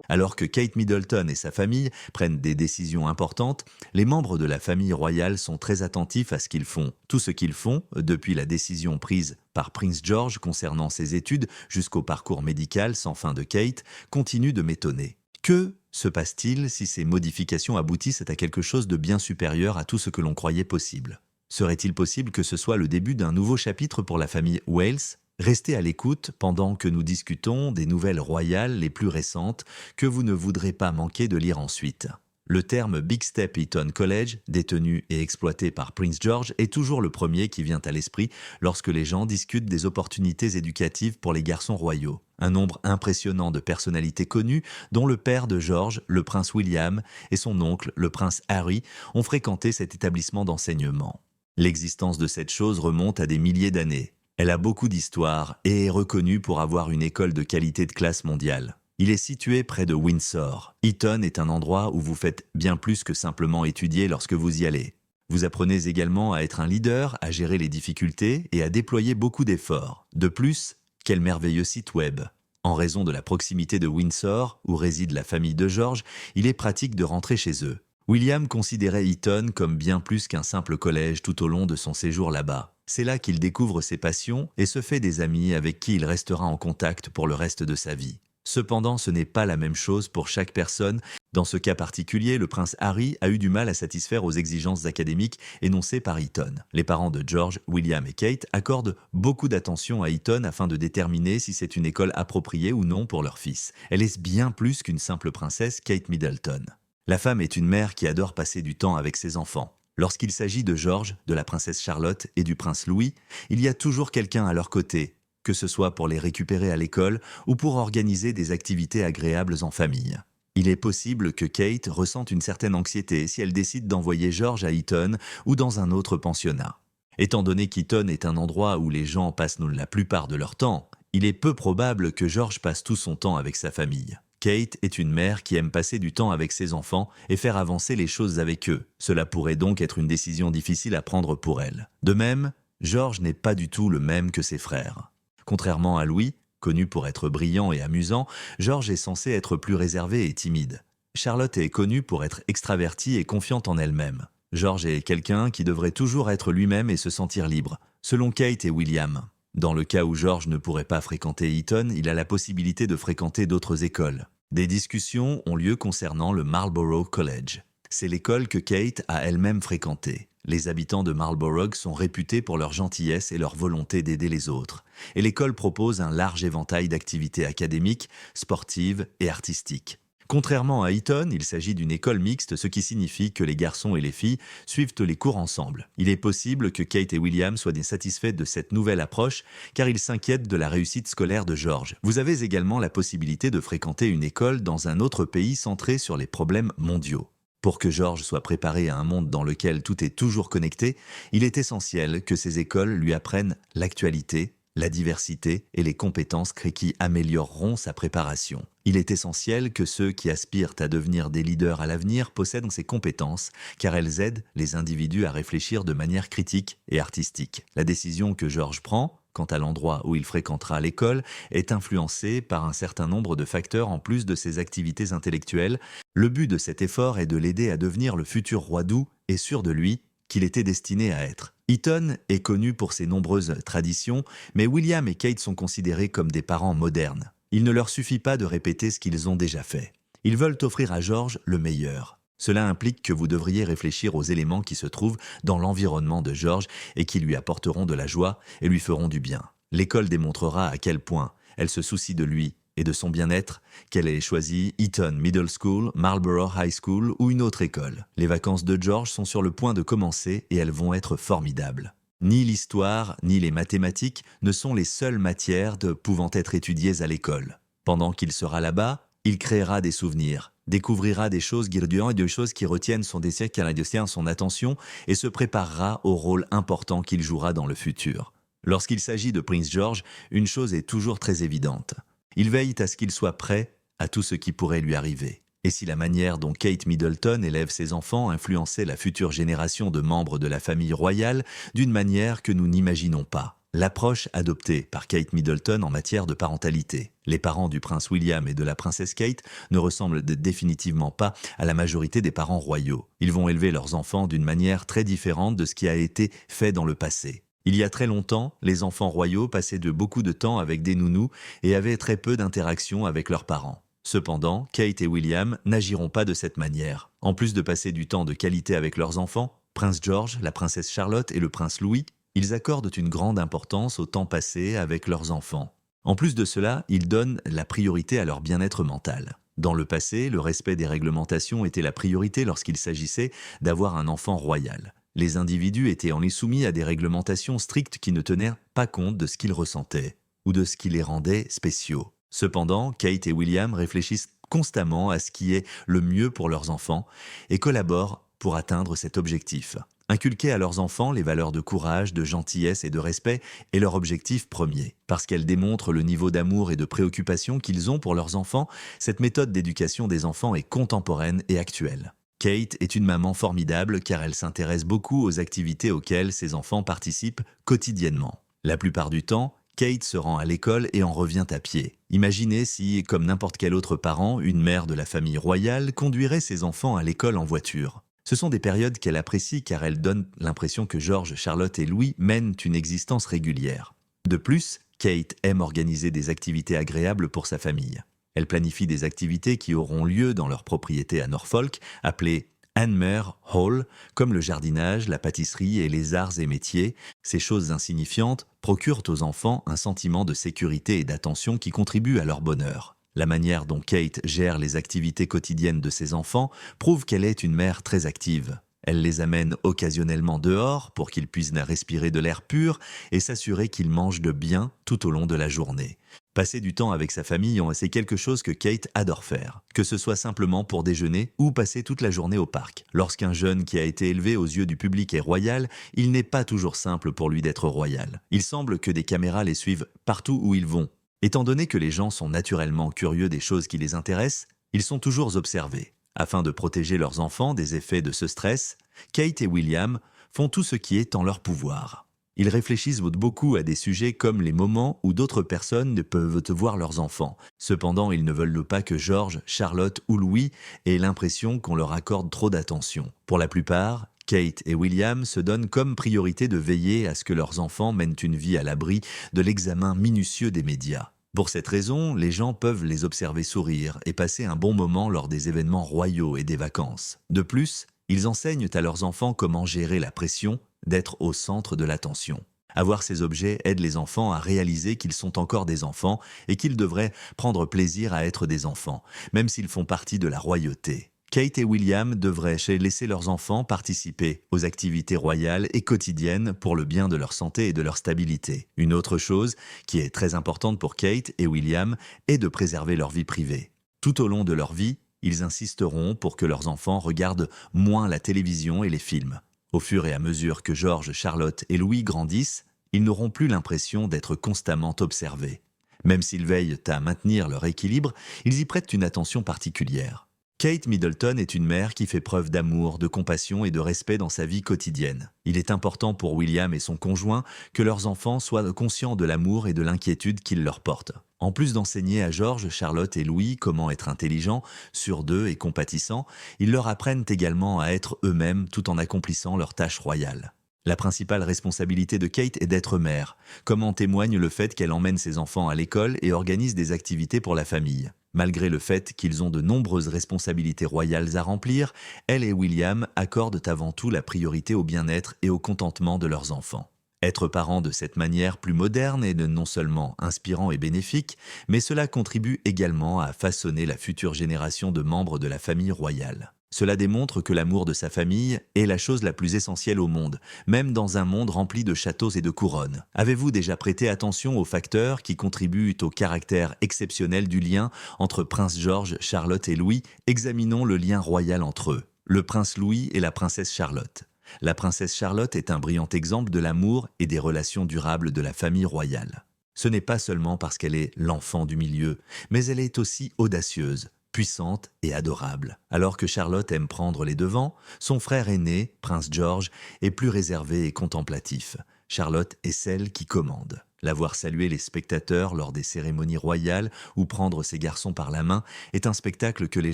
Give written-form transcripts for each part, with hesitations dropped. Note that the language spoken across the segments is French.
Alors que Kate Middleton et sa famille prennent des décisions importantes, les membres de la famille royale sont très attentifs à ce qu'ils font. Tout ce qu'ils font, depuis la décision prise par Prince George concernant ses études jusqu'au parcours médical sans fin de Kate, continue de m'étonner. Que se passe-t-il si ces modifications aboutissent à quelque chose de bien supérieur à tout ce que l'on croyait possible? Serait-il possible que ce soit le début d'un nouveau chapitre pour la famille Wales? Restez à l'écoute pendant que nous discutons des nouvelles royales les plus récentes que vous ne voudrez pas manquer de lire ensuite. Le terme Big Step Eton College, détenu et exploité par Prince George, est toujours le premier qui vient à l'esprit lorsque les gens discutent des opportunités éducatives pour les garçons royaux. Un nombre impressionnant de personnalités connues, dont le père de George, le prince William, et son oncle, le prince Harry, ont fréquenté cet établissement d'enseignement. L'existence de cette chose remonte à des milliers d'années. Elle a beaucoup d'histoire et est reconnue pour avoir une école de qualité de classe mondiale. Il est situé près de Windsor. Eton est un endroit où vous faites bien plus que simplement étudier lorsque vous y allez. Vous apprenez également à être un leader, à gérer les difficultés et à déployer beaucoup d'efforts. De plus, quel merveilleux site web! En raison de la proximité de Windsor, où réside la famille de George, il est pratique de rentrer chez eux. William considérait Eton comme bien plus qu'un simple collège tout au long de son séjour là-bas. C'est là qu'il découvre ses passions et se fait des amis avec qui il restera en contact pour le reste de sa vie. Cependant, ce n'est pas la même chose pour chaque personne. Dans ce cas particulier, le prince Harry a eu du mal à satisfaire aux exigences académiques énoncées par Eton. Les parents de George, William et Kate accordent beaucoup d'attention à Eton afin de déterminer si c'est une école appropriée ou non pour leur fils. Elle est bien plus qu'une simple princesse, Kate Middleton. La femme est une mère qui adore passer du temps avec ses enfants. Lorsqu'il s'agit de George, de la princesse Charlotte et du prince Louis, il y a toujours quelqu'un à leur côté, que ce soit pour les récupérer à l'école ou pour organiser des activités agréables en famille. Il est possible que Kate ressente une certaine anxiété si elle décide d'envoyer George à Eton ou dans un autre pensionnat. Étant donné qu'Eton est un endroit où les gens passent la plupart de leur temps, il est peu probable que George passe tout son temps avec sa famille. Kate est une mère qui aime passer du temps avec ses enfants et faire avancer les choses avec eux. Cela pourrait donc être une décision difficile à prendre pour elle. De même, George n'est pas du tout le même que ses frères. Contrairement à Louis, connu pour être brillant et amusant, George est censé être plus réservé et timide. Charlotte est connue pour être extravertie et confiante en elle-même. George est quelqu'un qui devrait toujours être lui-même et se sentir libre, selon Kate et William. Dans le cas où George ne pourrait pas fréquenter Eton, il a la possibilité de fréquenter d'autres écoles. Des discussions ont lieu concernant le Marlborough College. C'est l'école que Kate a elle-même fréquentée. Les habitants de Marlborough sont réputés pour leur gentillesse et leur volonté d'aider les autres. Et l'école propose un large éventail d'activités académiques, sportives et artistiques. Contrairement à Eton, il s'agit d'une école mixte, ce qui signifie que les garçons et les filles suivent les cours ensemble. Il est possible que Kate et William soient insatisfaits de cette nouvelle approche, car ils s'inquiètent de la réussite scolaire de George. Vous avez également la possibilité de fréquenter une école dans un autre pays centré sur les problèmes mondiaux. Pour que George soit préparé à un monde dans lequel tout est toujours connecté, il est essentiel que ces écoles lui apprennent l'actualité, la diversité et les compétences qui amélioreront sa préparation. Il est essentiel que ceux qui aspirent à devenir des leaders à l'avenir possèdent ces compétences, car elles aident les individus à réfléchir de manière critique et artistique. La décision que George prend, quant à l'endroit où il fréquentera l'école, est influencée par un certain nombre de facteurs en plus de ses activités intellectuelles. Le but de cet effort est de l'aider à devenir le futur roi doux et sûr de lui qu'il était destiné à être. Eton est connu pour ses nombreuses traditions, mais William et Kate sont considérés comme des parents modernes. Il ne leur suffit pas de répéter ce qu'ils ont déjà fait. Ils veulent offrir à George le meilleur. Cela implique que vous devriez réfléchir aux éléments qui se trouvent dans l'environnement de George et qui lui apporteront de la joie et lui feront du bien. L'école démontrera à quel point elle se soucie de lui et de son bien-être, qu'elle ait choisi Eton Middle School, Marlborough High School ou une autre école. Les vacances de George sont sur le point de commencer et elles vont être formidables. Ni l'histoire, ni les mathématiques ne sont les seules matières pouvant être étudiées à l'école. Pendant qu'il sera là-bas, il créera des souvenirs, découvrira des choses qui retiennent son attention et se préparera au rôle important qu'il jouera dans le futur. Lorsqu'il s'agit de Prince George, une chose est toujours très évidente. Il veille à ce qu'il soit prêt à tout ce qui pourrait lui arriver. Et si la manière dont Kate Middleton élève ses enfants influençait la future génération de membres de la famille royale d'une manière que nous n'imaginons pas. l'approche adoptée par Kate Middleton en matière de parentalité. Les parents du prince William et de la princesse Kate ne ressemblent définitivement pas à la majorité des parents royaux. Ils vont élever leurs enfants d'une manière très différente de ce qui a été fait dans le passé. Il y a très longtemps, les enfants royaux passaient beaucoup de temps avec des nounous et avaient très peu d'interaction avec leurs parents. Cependant, Kate et William n'agiront pas de cette manière. En plus de passer du temps de qualité avec leurs enfants, Prince George, la princesse Charlotte et le prince Louis, ils accordent une grande importance au temps passé avec leurs enfants. En plus de cela, ils donnent la priorité à leur bien-être mental. Dans le passé, le respect des réglementations était la priorité lorsqu'il s'agissait d'avoir un enfant royal. Les individus étaient en soumis à des réglementations strictes qui ne tenaient pas compte de ce qu'ils ressentaient ou de ce qui les rendait spéciaux. Cependant, Kate et William réfléchissent constamment à ce qui est le mieux pour leurs enfants et collaborent pour atteindre cet objectif. Inculquer à leurs enfants les valeurs de courage, de gentillesse et de respect est leur objectif premier. Parce qu'elle démontre le niveau d'amour et de préoccupation qu'ils ont pour leurs enfants, cette méthode d'éducation des enfants est contemporaine et actuelle. Kate est une maman formidable car elle s'intéresse beaucoup aux activités auxquelles ses enfants participent quotidiennement. La plupart du temps, Kate se rend à l'école et en revient à pied. Imaginez si, comme n'importe quel autre parent, une mère de la famille royale conduirait ses enfants à l'école en voiture. Ce sont des périodes qu'elle apprécie car elles donnent l'impression que George, Charlotte et Louis mènent une existence régulière. De plus, Kate aime organiser des activités agréables pour sa famille. Elle planifie des activités qui auront lieu dans leur propriété à Norfolk, appelée Anmer Hall, comme le jardinage, la pâtisserie et les arts et métiers. Ces choses insignifiantes procurent aux enfants un sentiment de sécurité et d'attention qui contribue à leur bonheur. La manière dont Kate gère les activités quotidiennes de ses enfants prouve qu'elle est une mère très active. Elle les amène occasionnellement dehors pour qu'ils puissent respirer de l'air pur et s'assurer qu'ils mangent de bien tout au long de la journée. Passer du temps avec sa famille, c'est quelque chose que Kate adore faire, que ce soit simplement pour déjeuner ou passer toute la journée au parc. Lorsqu'un jeune qui a été élevé aux yeux du public est royal, il n'est pas toujours simple pour lui d'être royal. Il semble que des caméras les suivent partout où ils vont. Étant donné que les gens sont naturellement curieux des choses qui les intéressent, ils sont toujours observés. Afin de protéger leurs enfants des effets de ce stress, Kate et William font tout ce qui est en leur pouvoir. Ils réfléchissent beaucoup à des sujets comme les moments où d'autres personnes ne peuvent voir leurs enfants. Cependant, ils ne veulent pas que George, Charlotte ou Louis aient l'impression qu'on leur accorde trop d'attention. Pour la plupart, Kate et William se donnent comme priorité de veiller à ce que leurs enfants mènent une vie à l'abri de l'examen minutieux des médias. Pour cette raison, les gens peuvent les observer sourire et passer un bon moment lors des événements royaux et des vacances. De plus, ils enseignent à leurs enfants comment gérer la pression d'être au centre de l'attention. Avoir ces objets aide les enfants à réaliser qu'ils sont encore des enfants et qu'ils devraient prendre plaisir à être des enfants, même s'ils font partie de la royauté. Kate et William devraient laisser leurs enfants participer aux activités royales et quotidiennes pour le bien de leur santé et de leur stabilité. Une autre chose qui est très importante pour Kate et William est de préserver leur vie privée. Tout au long de leur vie, ils insisteront pour que leurs enfants regardent moins la télévision et les films. Au fur et à mesure que George, Charlotte et Louis grandissent, ils n'auront plus l'impression d'être constamment observés. Même s'ils veillent à maintenir leur équilibre, ils y prêtent une attention particulière. Kate Middleton est une mère qui fait preuve d'amour, de compassion et de respect dans sa vie quotidienne. Il est important pour William et son conjoint que leurs enfants soient conscients de l'amour et de l'inquiétude qu'ils leur portent. En plus d'enseigner à George, Charlotte et Louis comment être intelligents, sûrs d'eux et compatissants, ils leur apprennent également à être eux-mêmes tout en accomplissant leurs tâches royales. La principale responsabilité de Kate est d'être mère, comme en témoigne le fait qu'elle emmène ses enfants à l'école et organise des activités pour la famille. Malgré le fait qu'ils ont de nombreuses responsabilités royales à remplir, elle et William accordent avant tout la priorité au bien-être et au contentement de leurs enfants. Être parent de cette manière plus moderne est non seulement inspirant et bénéfique, mais cela contribue également à façonner la future génération de membres de la famille royale. Cela démontre que l'amour de sa famille est la chose la plus essentielle au monde, même dans un monde rempli de châteaux et de couronnes. Avez-vous déjà prêté attention aux facteurs qui contribuent au caractère exceptionnel du lien entre Prince George, Charlotte et Louis? Examinons le lien royal entre eux. Le prince Louis et la princesse Charlotte. La princesse Charlotte est un brillant exemple de l'amour et des relations durables de la famille royale. Ce n'est pas seulement parce qu'elle est l'enfant du milieu, mais elle est aussi audacieuse, puissante et adorable. Alors que Charlotte aime prendre les devants, son frère aîné, Prince George, est plus réservé et contemplatif. Charlotte est celle qui commande. La voir saluer les spectateurs lors des cérémonies royales ou prendre ses garçons par la main est un spectacle que les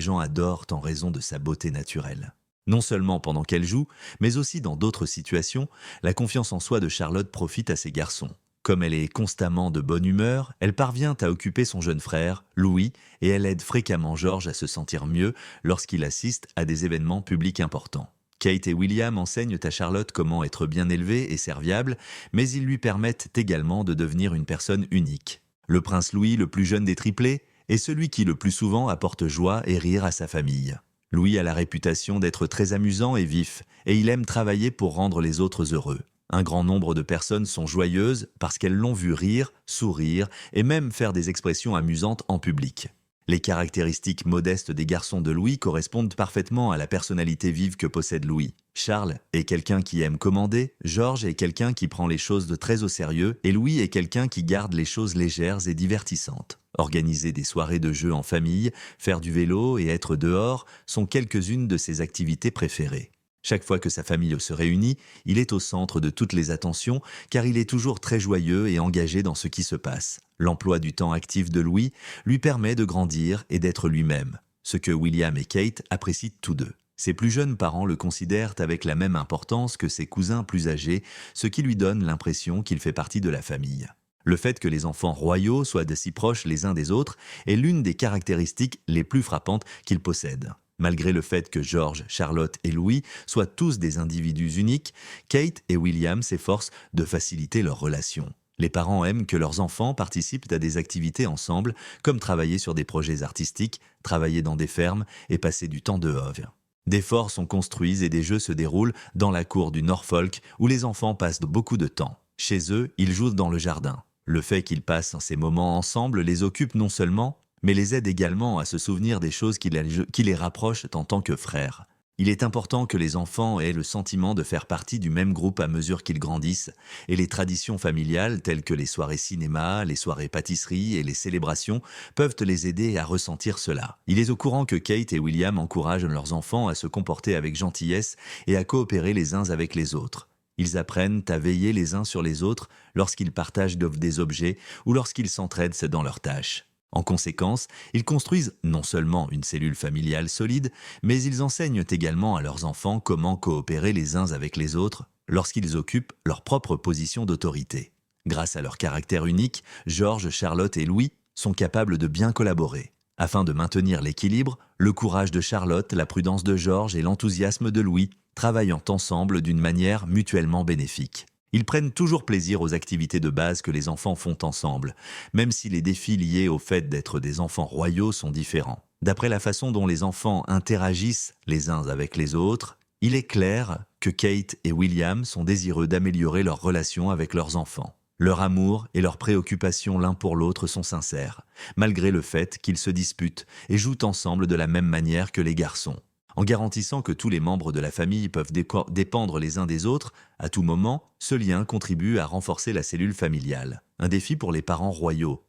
gens adorent en raison de sa beauté naturelle. Non seulement pendant qu'elle joue, mais aussi dans d'autres situations, la confiance en soi de Charlotte profite à ses garçons. Comme elle est constamment de bonne humeur, elle parvient à occuper son jeune frère, Louis, et elle aide fréquemment George à se sentir mieux lorsqu'il assiste à des événements publics importants. Kate et William enseignent à Charlotte comment être bien élevée et serviable, mais ils lui permettent également de devenir une personne unique. Le prince Louis, le plus jeune des triplés, est celui qui le plus souvent apporte joie et rire à sa famille. Louis a la réputation d'être très amusant et vif, et il aime travailler pour rendre les autres heureux. Un grand nombre de personnes sont joyeuses parce qu'elles l'ont vu rire, sourire et même faire des expressions amusantes en public. Les caractéristiques modestes des garçons de Louis correspondent parfaitement à la personnalité vive que possède Louis. Charles est quelqu'un qui aime commander, Georges est quelqu'un qui prend les choses de très au sérieux et Louis est quelqu'un qui garde les choses légères et divertissantes. Organiser des soirées de jeux en famille, faire du vélo et être dehors sont quelques-unes de ses activités préférées. Chaque fois que sa famille se réunit, il est au centre de toutes les attentions car il est toujours très joyeux et engagé dans ce qui se passe. L'emploi du temps actif de Louis lui permet de grandir et d'être lui-même, ce que William et Kate apprécient tous deux. Ses plus jeunes parents le considèrent avec la même importance que ses cousins plus âgés, ce qui lui donne l'impression qu'il fait partie de la famille. Le fait que les enfants royaux soient de si proches les uns des autres est l'une des caractéristiques les plus frappantes qu'ils possèdent. Malgré le fait que George, Charlotte et Louis soient tous des individus uniques, Kate et William s'efforcent de faciliter leur relation. Les parents aiment que leurs enfants participent à des activités ensemble, comme travailler sur des projets artistiques, travailler dans des fermes et passer du temps dehors. Des forts sont construits et des jeux se déroulent dans la cour du Norfolk où les enfants passent beaucoup de temps. Chez eux, ils jouent dans le jardin. Le fait qu'ils passent ces moments ensemble les occupe non seulement, mais les aide également à se souvenir des choses qui les rapprochent en tant que frères. Il est important que les enfants aient le sentiment de faire partie du même groupe à mesure qu'ils grandissent, et les traditions familiales telles que les soirées cinéma, les soirées pâtisserie et les célébrations peuvent les aider à ressentir cela. Il est au courant que Kate et William encouragent leurs enfants à se comporter avec gentillesse et à coopérer les uns avec les autres. Ils apprennent à veiller les uns sur les autres lorsqu'ils partagent des objets ou lorsqu'ils s'entraident dans leurs tâches. En conséquence, ils construisent non seulement une cellule familiale solide, mais ils enseignent également à leurs enfants comment coopérer les uns avec les autres lorsqu'ils occupent leur propre position d'autorité. Grâce à leur caractère unique, George, Charlotte et Louis sont capables de bien collaborer. Afin de maintenir l'équilibre, le courage de Charlotte, la prudence de George et l'enthousiasme de Louis travaillant ensemble d'une manière mutuellement bénéfique. Ils prennent toujours plaisir aux activités de base que les enfants font ensemble, même si les défis liés au fait d'être des enfants royaux sont différents. D'après la façon dont les enfants interagissent les uns avec les autres, il est clair que Kate et William sont désireux d'améliorer leur relation avec leurs enfants. Leur amour et leurs préoccupations l'un pour l'autre sont sincères, malgré le fait qu'ils se disputent et jouent ensemble de la même manière que les garçons. En garantissant que tous les membres de la famille peuvent dépendre les uns des autres, à tout moment, ce lien contribue à renforcer la cellule familiale. Un défi pour les parents royaux.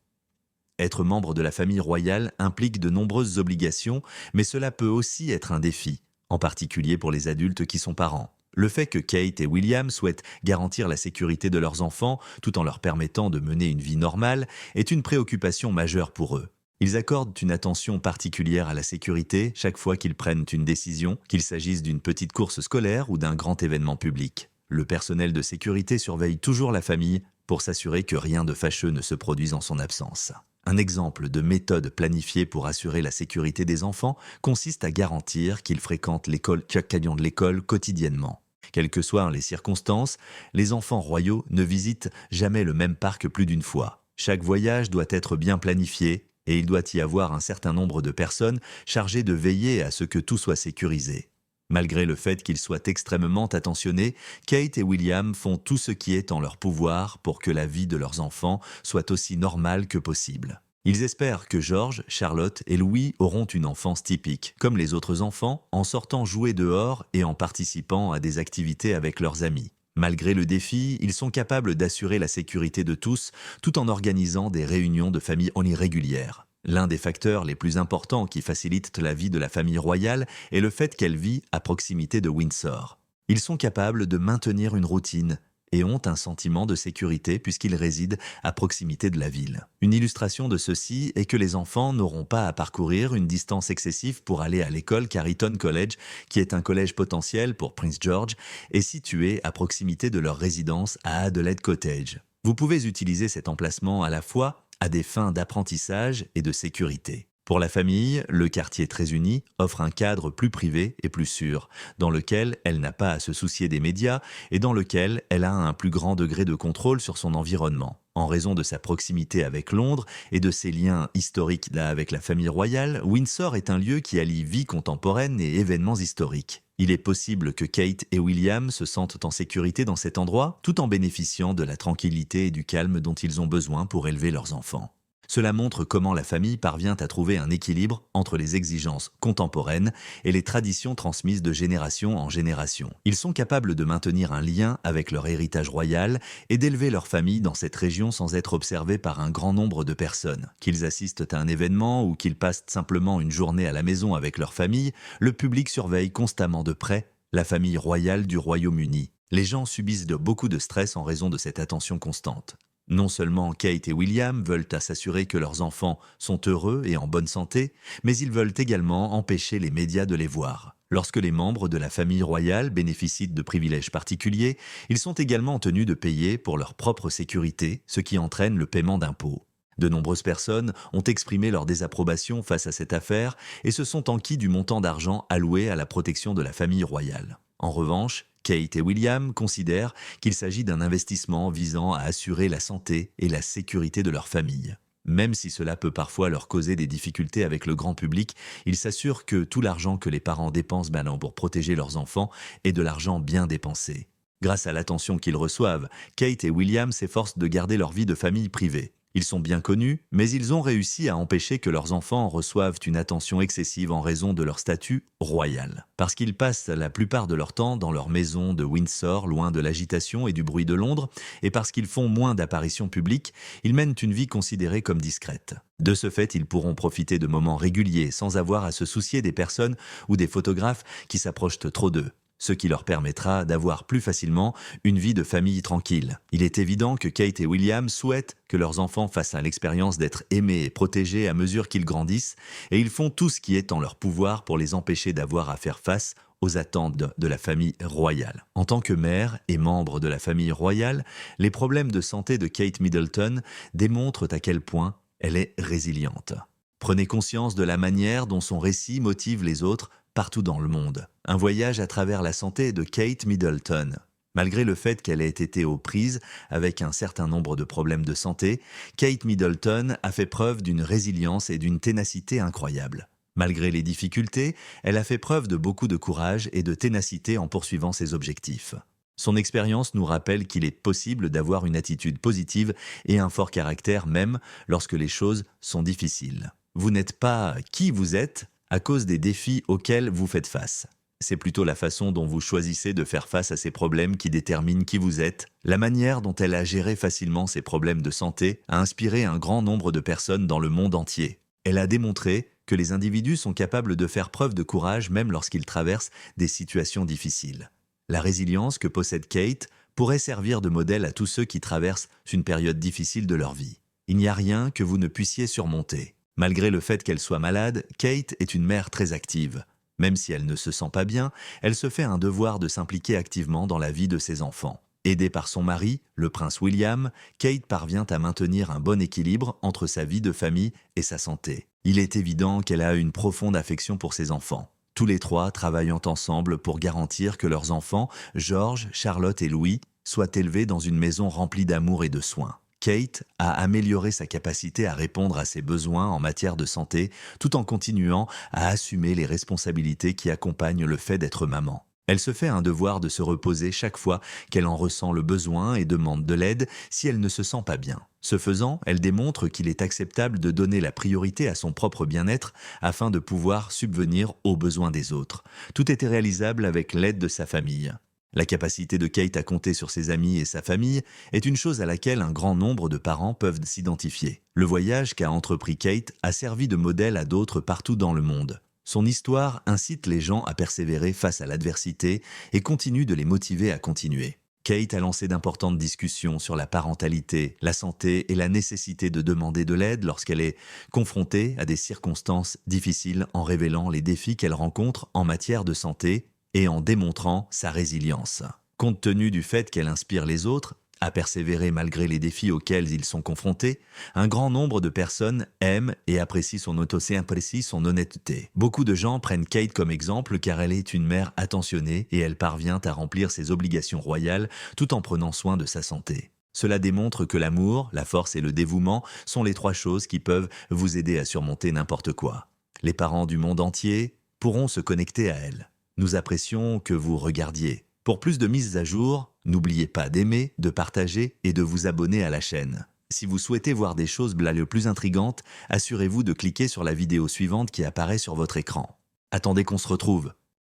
Être membre de la famille royale implique de nombreuses obligations, mais cela peut aussi être un défi, en particulier pour les adultes qui sont parents. Le fait que Kate et William souhaitent garantir la sécurité de leurs enfants tout en leur permettant de mener une vie normale est une préoccupation majeure pour eux. Ils accordent une attention particulière à la sécurité chaque fois qu'ils prennent une décision, qu'il s'agisse d'une petite course scolaire ou d'un grand événement public. Le personnel de sécurité surveille toujours la famille pour s'assurer que rien de fâcheux ne se produise en son absence. Un exemple de méthode planifiée pour assurer la sécurité des enfants consiste à garantir qu'ils fréquentent chaque camion de l'école quotidiennement. Quelles que soient les circonstances, les enfants royaux ne visitent jamais le même parc plus d'une fois. Chaque voyage doit être bien planifié, et il doit y avoir un certain nombre de personnes chargées de veiller à ce que tout soit sécurisé. Malgré le fait qu'ils soient extrêmement attentionnés, Kate et William font tout ce qui est en leur pouvoir pour que la vie de leurs enfants soit aussi normale que possible. Ils espèrent que George, Charlotte et Louis auront une enfance typique, comme les autres enfants, en sortant jouer dehors et en participant à des activités avec leurs amis. Malgré le défi, ils sont capables d'assurer la sécurité de tous, tout en organisant des réunions de famille régulières. L'un des facteurs les plus importants qui facilitent la vie de la famille royale est le fait qu'elle vit à proximité de Windsor. Ils sont capables de maintenir une routine, et ont un sentiment de sécurité puisqu'ils résident à proximité de la ville. Une illustration de ceci est que les enfants n'auront pas à parcourir une distance excessive pour aller à l'école car Eton College, qui est un collège potentiel pour Prince George, est situé à proximité de leur résidence à Adelaide Cottage. Vous pouvez utiliser cet emplacement à la fois à des fins d'apprentissage et de sécurité. Pour la famille, le quartier Très Uni offre un cadre plus privé et plus sûr, dans lequel elle n'a pas à se soucier des médias et dans lequel elle a un plus grand degré de contrôle sur son environnement. En raison de sa proximité avec Londres et de ses liens historiques avec la famille royale, Windsor est un lieu qui allie vie contemporaine et événements historiques. Il est possible que Kate et William se sentent en sécurité dans cet endroit, tout en bénéficiant de la tranquillité et du calme dont ils ont besoin pour élever leurs enfants. Cela montre comment la famille parvient à trouver un équilibre entre les exigences contemporaines et les traditions transmises de génération en génération. Ils sont capables de maintenir un lien avec leur héritage royal et d'élever leur famille dans cette région sans être observés par un grand nombre de personnes. Qu'ils assistent à un événement ou qu'ils passent simplement une journée à la maison avec leur famille, le public surveille constamment de près la famille royale du Royaume-Uni. Les gens subissent beaucoup de stress en raison de cette attention constante. Non seulement Kate et William veulent s'assurer que leurs enfants sont heureux et en bonne santé, mais ils veulent également empêcher les médias de les voir. Lorsque les membres de la famille royale bénéficient de privilèges particuliers, ils sont également tenus de payer pour leur propre sécurité, ce qui entraîne le paiement d'impôts. De nombreuses personnes ont exprimé leur désapprobation face à cette affaire et se sont enquis du montant d'argent alloué à la protection de la famille royale. En revanche, Kate et William considèrent qu'il s'agit d'un investissement visant à assurer la santé et la sécurité de leur famille. Même si cela peut parfois leur causer des difficultés avec le grand public, ils s'assurent que tout l'argent que les parents dépensent maintenant pour protéger leurs enfants est de l'argent bien dépensé. Grâce à l'attention qu'ils reçoivent, Kate et William s'efforcent de garder leur vie de famille privée. Ils sont bien connus, mais ils ont réussi à empêcher que leurs enfants reçoivent une attention excessive en raison de leur statut royal. Parce qu'ils passent la plupart de leur temps dans leur maison de Windsor, loin de l'agitation et du bruit de Londres, et parce qu'ils font moins d'apparitions publiques, ils mènent une vie considérée comme discrète. De ce fait, ils pourront profiter de moments réguliers sans avoir à se soucier des personnes ou des photographes qui s'approchent trop d'eux, ce qui leur permettra d'avoir plus facilement une vie de famille tranquille. Il est évident que Kate et William souhaitent que leurs enfants fassent l'expérience d'être aimés et protégés à mesure qu'ils grandissent, et ils font tout ce qui est en leur pouvoir pour les empêcher d'avoir à faire face aux attentes de la famille royale. En tant que mère et membre de la famille royale, les problèmes de santé de Kate Middleton démontrent à quel point elle est résiliente. Prenez conscience de la manière dont son récit motive les autres partout dans le monde. Un voyage à travers la santé de Kate Middleton. Malgré le fait qu'elle ait été aux prises avec un certain nombre de problèmes de santé, Kate Middleton a fait preuve d'une résilience et d'une ténacité incroyables. Malgré les difficultés, elle a fait preuve de beaucoup de courage et de ténacité en poursuivant ses objectifs. Son expérience nous rappelle qu'il est possible d'avoir une attitude positive et un fort caractère même lorsque les choses sont difficiles. Vous n'êtes pas qui vous êtes à cause des défis auxquels vous faites face. C'est plutôt la façon dont vous choisissez de faire face à ces problèmes qui détermine qui vous êtes. La manière dont elle a géré facilement ces problèmes de santé a inspiré un grand nombre de personnes dans le monde entier. Elle a démontré que les individus sont capables de faire preuve de courage même lorsqu'ils traversent des situations difficiles. La résilience que possède Kate pourrait servir de modèle à tous ceux qui traversent une période difficile de leur vie. Il n'y a rien que vous ne puissiez surmonter. Malgré le fait qu'elle soit malade, Kate est une mère très active. Même si elle ne se sent pas bien, elle se fait un devoir de s'impliquer activement dans la vie de ses enfants. Aidée par son mari, le prince William, Kate parvient à maintenir un bon équilibre entre sa vie de famille et sa santé. Il est évident qu'elle a une profonde affection pour ses enfants. Tous les trois travaillant ensemble pour garantir que leurs enfants, George, Charlotte et Louis, soient élevés dans une maison remplie d'amour et de soins. Kate a amélioré sa capacité à répondre à ses besoins en matière de santé tout en continuant à assumer les responsabilités qui accompagnent le fait d'être maman. Elle se fait un devoir de se reposer chaque fois qu'elle en ressent le besoin et demande de l'aide si elle ne se sent pas bien. Ce faisant, elle démontre qu'il est acceptable de donner la priorité à son propre bien-être afin de pouvoir subvenir aux besoins des autres. Tout était réalisable avec l'aide de sa famille. La capacité de Kate à compter sur ses amis et sa famille est une chose à laquelle un grand nombre de parents peuvent s'identifier. Le voyage qu'a entrepris Kate a servi de modèle à d'autres partout dans le monde. Son histoire incite les gens à persévérer face à l'adversité et continue de les motiver à continuer. Kate a lancé d'importantes discussions sur la parentalité, la santé et la nécessité de demander de l'aide lorsqu'elle est confrontée à des circonstances difficiles en révélant les défis qu'elle rencontre en matière de santé et en démontrant sa résilience. Compte tenu du fait qu'elle inspire les autres à persévérer malgré les défis auxquels ils sont confrontés, un grand nombre de personnes aiment et apprécient son honnêteté. Beaucoup de gens prennent Kate comme exemple car elle est une mère attentionnée et elle parvient à remplir ses obligations royales tout en prenant soin de sa santé. Cela démontre que l'amour, la force et le dévouement sont les 3 choses qui peuvent vous aider à surmonter n'importe quoi. Les parents du monde entier pourront se connecter à elle. Nous apprécions que vous regardiez. Pour plus de mises à jour, n'oubliez pas d'aimer, de partager et de vous abonner à la chaîne. Si vous souhaitez voir des choses le plus intrigantes, assurez-vous de cliquer sur la vidéo suivante qui apparaît sur votre écran. Attendez qu'on se retrouve.